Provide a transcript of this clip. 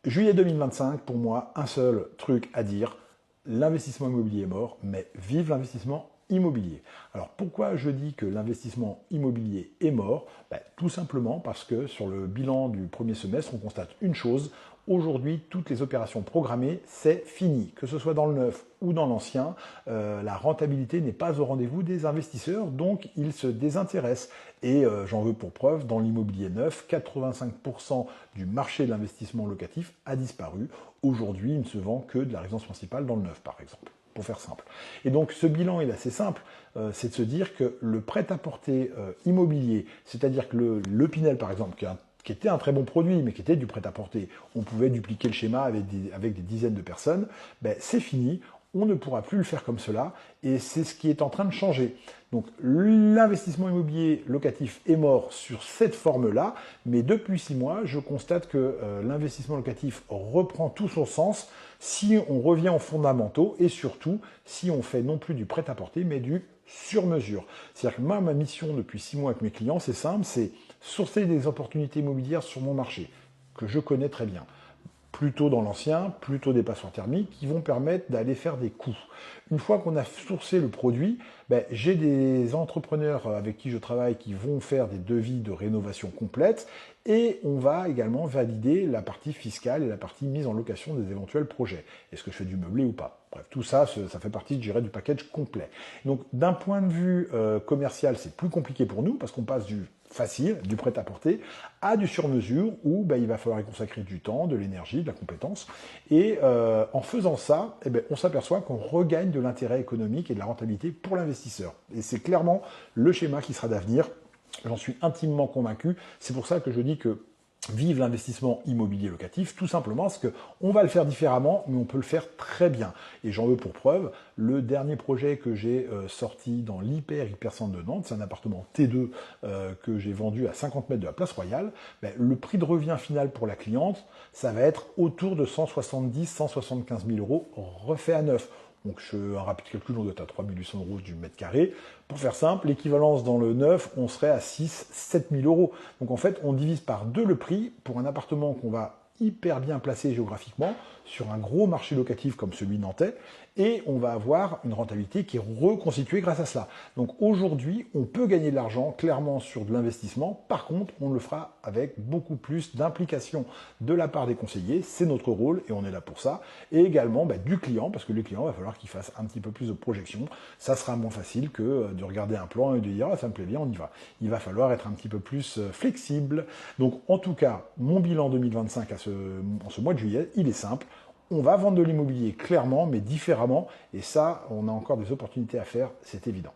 Juillet 2025, pour moi, un seul truc à dire, l'investissement immobilier est mort, mais vive l'investissement immobilier. Alors pourquoi je dis que l'investissement immobilier est mort? Tout simplement parce que sur le bilan du premier semestre, on constate une chose. Aujourd'hui, toutes les opérations programmées, c'est fini. Que ce soit dans le neuf ou dans l'ancien, la rentabilité n'est pas au rendez-vous des investisseurs, donc ils se désintéressent. Et j'en veux pour preuve, dans l'immobilier neuf, 85% du marché de l'investissement locatif a disparu. Aujourd'hui, il ne se vend que de la résidence principale dans le neuf, par exemple, pour faire simple. Et donc ce bilan est assez simple, c'est de se dire que le prêt-à-porter immobilier, c'est-à-dire que le Pinel, par exemple, qui était un très bon produit, mais qui était du prêt-à-porter, on pouvait dupliquer le schéma avec des dizaines de personnes, c'est fini, on ne pourra plus le faire comme cela, et c'est ce qui est en train de changer. Donc l'investissement immobilier locatif est mort sur cette forme-là, mais depuis 6 mois, je constate que l'investissement locatif reprend tout son sens si on revient aux fondamentaux, et surtout si on fait non plus du prêt-à-porter, mais du sur-mesure. C'est-à-dire que moi, ma mission depuis 6 mois avec mes clients, c'est simple, c'est sourcer des opportunités immobilières sur mon marché, que je connais très bien. Plutôt dans l'ancien, plutôt des passoires thermiques qui vont permettre d'aller faire des coûts. Une fois qu'on a sourcé le produit, j'ai des entrepreneurs avec qui je travaille qui vont faire des devis de rénovation complète et on va également valider la partie fiscale et la partie mise en location des éventuels projets. Est-ce que je fais du meublé ou pas? Bref, tout ça, ça fait partie, je dirais, du package complet. Donc, d'un point de vue commercial, c'est plus compliqué pour nous parce qu'on passe du facile, du prêt-à-porter, à du sur-mesure où il va falloir y consacrer du temps, de l'énergie, de la compétence. Et en faisant ça, on s'aperçoit qu'on regagne de l'intérêt économique et de la rentabilité pour l'investisseur. Et c'est clairement le schéma qui sera d'avenir. J'en suis intimement convaincu. C'est pour ça que je dis que vive l'investissement immobilier locatif, tout simplement parce qu'on va le faire différemment, mais on peut le faire très bien. Et j'en veux pour preuve, le dernier projet que j'ai sorti dans l'hyper-centre de Nantes, c'est un appartement T2 que j'ai vendu à 50 mètres de la place Royale. Le prix de revient final pour la cliente, ça va être autour de 170-175 000 euros refait à neuf. Donc, un rapide calcul, on doit être à 3 800 euros du mètre carré. Pour faire simple, l'équivalence dans le neuf, on serait à 6-7 000 euros. Donc, en fait, on divise par 2 le prix pour un appartement qu'on va hyper bien placé géographiquement sur un gros marché locatif comme celui nantais et on va avoir une rentabilité qui est reconstituée grâce à cela. Donc aujourd'hui, on peut gagner de l'argent clairement sur de l'investissement. Par contre, on le fera avec beaucoup plus d'implication de la part des conseillers. C'est notre rôle et on est là pour ça. Et également du client, parce que le client va falloir qu'il fasse un petit peu plus de projection. Ça sera moins facile que de regarder un plan et de dire ça me plaît bien, on y va. Il va falloir être un petit peu plus flexible. Donc en tout cas, mon bilan 2025 en ce mois de juillet, il est simple. On va vendre de l'immobilier clairement, mais différemment. Et ça, on a encore des opportunités à faire, c'est évident.